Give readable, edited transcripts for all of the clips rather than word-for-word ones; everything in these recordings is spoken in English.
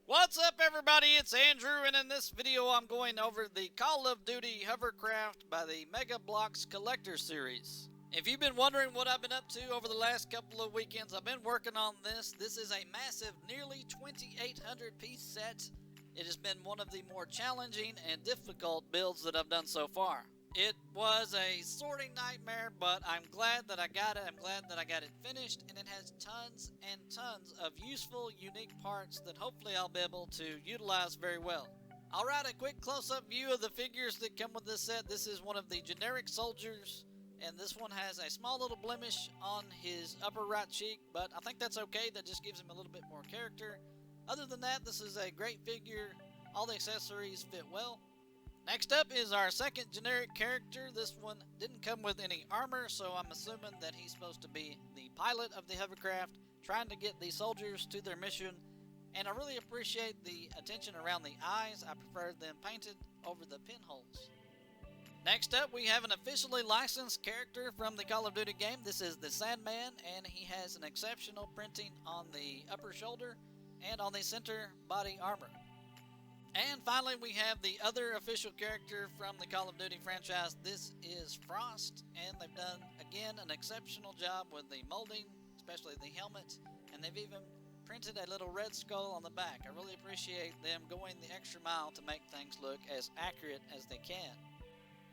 What's up, everybody? It's Andrew, and in this video I'm going over the Call of Duty Hovercraft by the Mega Bloks Collector Series. If you've been wondering what I've been up to over the last couple of weekends, I've been working on this. This is a massive, nearly 2,800 piece set. It has been one of the more challenging and difficult builds that I've done so far. It was a sorting nightmare, but I'm glad that I got it. I'm glad that I got it finished, and it has tons and tons of useful, unique parts that hopefully I'll be able to utilize very well. Alright, a quick close-up view of the figures that come with this set. This is one of the generic soldiers, and this one has a small little blemish on his upper right cheek, but I think that's okay. That just gives him a little bit more character. Other than that, this is a great figure. All the accessories fit well. Next up is our second generic character. This one didn't come with any armor, so I'm assuming that he's supposed to be the pilot of the hovercraft, trying to get the soldiers to their mission. And I really appreciate the attention around the eyes. I prefer them painted over the pinholes. Next up, we have an officially licensed character from the Call of Duty game. This is the Sandman, and he has an exceptional printing on the upper shoulder and on the center body armor. And finally, we have the other official character from the Call of Duty franchise. This is Frost, and they've done, again, an exceptional job with the molding, especially the helmet, and they've even printed a little red skull on the back. I really appreciate them going the extra mile to make things look as accurate as they can.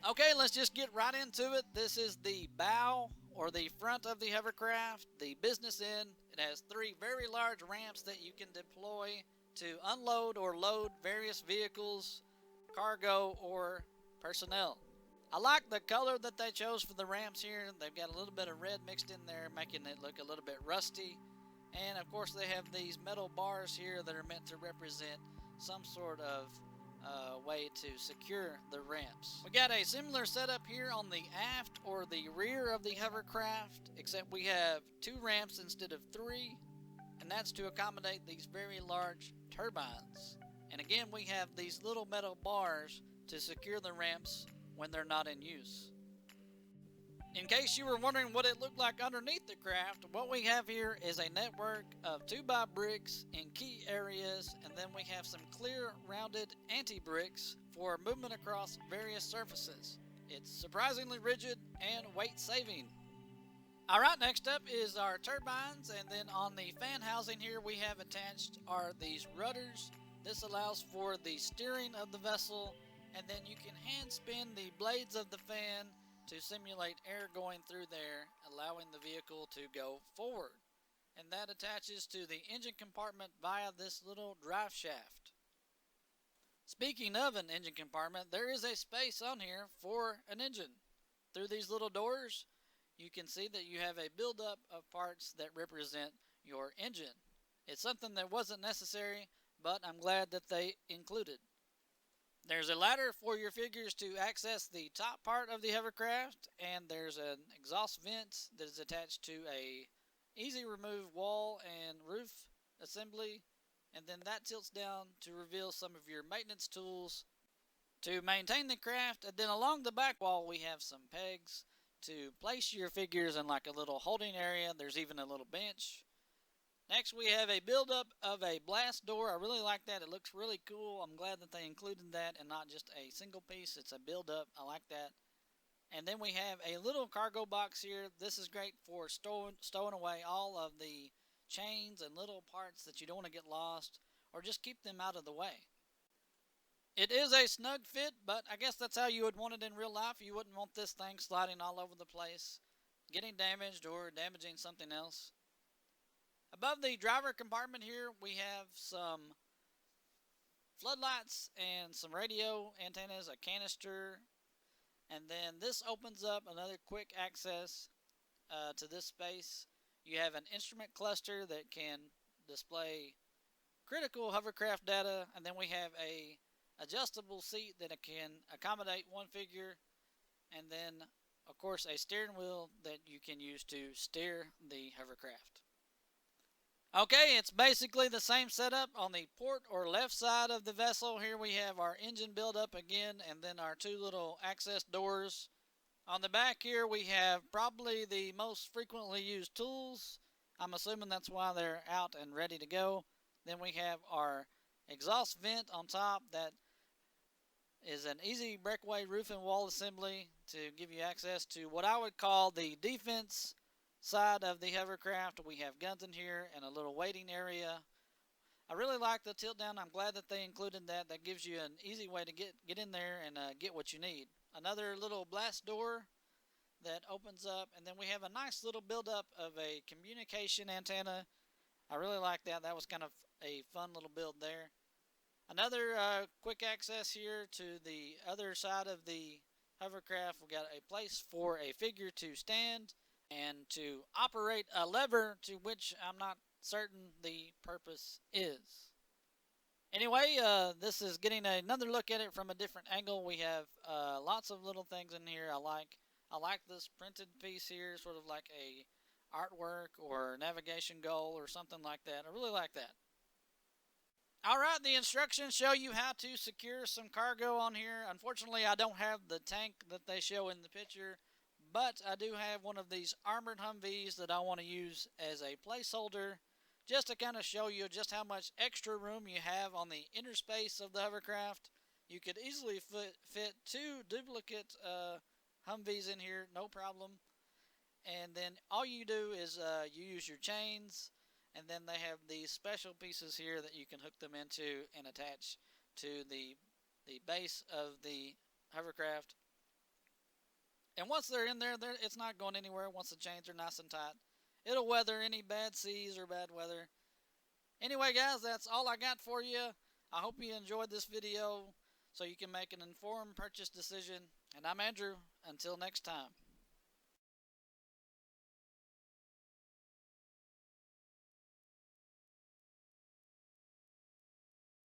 Okay, let's just get right into it. This is the bow, or the front of the hovercraft, the business end. It has three very large ramps that you can deploy to unload or load various vehicles, cargo, or personnel. I like the color that they chose for the ramps here. They've got a little bit of red mixed in there, making it look a little bit rusty. And of course they have these metal bars here that are meant to represent some sort of way to secure the ramps. We got a similar setup here on the aft or the rear of the hovercraft, except we have two ramps instead of three, and that's to accommodate these very large turbines. And again, we have these little metal bars to secure the ramps when they're not in use. In case you were wondering what it looked like underneath the craft, what we have here is a network of 2x bricks in key areas, and then we have some clear rounded anti-bricks for movement across various surfaces. It's surprisingly rigid and weight saving. Alright, next up is our turbines, and then on the fan housing here we have attached are these rudders. This allows for the steering of the vessel, and then you can hand spin the blades of the fan to simulate air going through there, allowing the vehicle to go forward. And that attaches to the engine compartment via this little drive shaft. Speaking of an engine compartment, there is a space on here for an engine. Through these little doors, you can see that you have a buildup of parts that represent your engine. It's something that wasn't necessary, but I'm glad that they included. There's a ladder for your figures to access the top part of the hovercraft, and there's an exhaust vent that is attached to a easy remove wall and roof assembly, and then that tilts down to reveal some of your maintenance tools to maintain the craft. And then along the back wall we have some pegs to place your figures in like a little holding area. There's even a little bench. Next we have a buildup of a blast door. I really like that. It looks really cool. I'm glad that they included that and not just a single piece. It's a buildup. I like that. And then we have a little cargo box here. This is great for stowing away all of the chains and little parts that you don't want to get lost, or just keep them out of the way. It is a snug fit, but I guess that's how you would want it in real life. You wouldn't want this thing sliding all over the place, getting damaged or damaging something else. Above the driver compartment here, we have some floodlights and some radio antennas, a canister, and then this opens up another quick access to this space. You have an instrument cluster that can display critical hovercraft data, and then we have a adjustable seat that can accommodate one figure, and then of course a steering wheel that you can use to steer the hovercraft. Okay, it's basically the same setup on the port or left side of the vessel. Here we have our engine buildup again, and then our two little access doors. On the back here we have probably the most frequently used tools. I'm assuming that's why they're out and ready to go. Then we have our exhaust vent on top that is an easy breakaway roof and wall assembly to give you access to what I would call the defense side of the hovercraft. We have guns in here and a little waiting area. I really like the tilt down. I'm glad that they included that. That gives you an easy way to get in there and get what you need. Another little blast door that opens up, and then we have a nice little build-up of a communication antenna. I really like that. That was kind of a fun little build there. Another quick access here to the other side of the hovercraft. We got a place for a figure to stand and to operate a lever, to which I'm not certain the purpose is. Anyway, this is getting another look at it from a different angle. We have lots of little things in here I like this printed piece here, sort of like a artwork or navigation goal or something like that. I really like that. Alright, the instructions show you how to secure some cargo on here. Unfortunately, I don't have the tank that they show in the picture, but I do have one of these armored Humvees that I want to use as a placeholder, just to kind of show you just how much extra room you have on the inner space of the hovercraft. You could easily fit 2 duplicate Humvees in here, no problem. And then all you do is you use your chains, and then they have these special pieces here that you can hook them into and attach to the base of the hovercraft. And once they're in there, it's not going anywhere once the chains are nice and tight. It'll weather any bad seas or bad weather. Anyway, guys, that's all I got for you. I hope you enjoyed this video so you can make an informed purchase decision. And I'm Andrew. Until next time.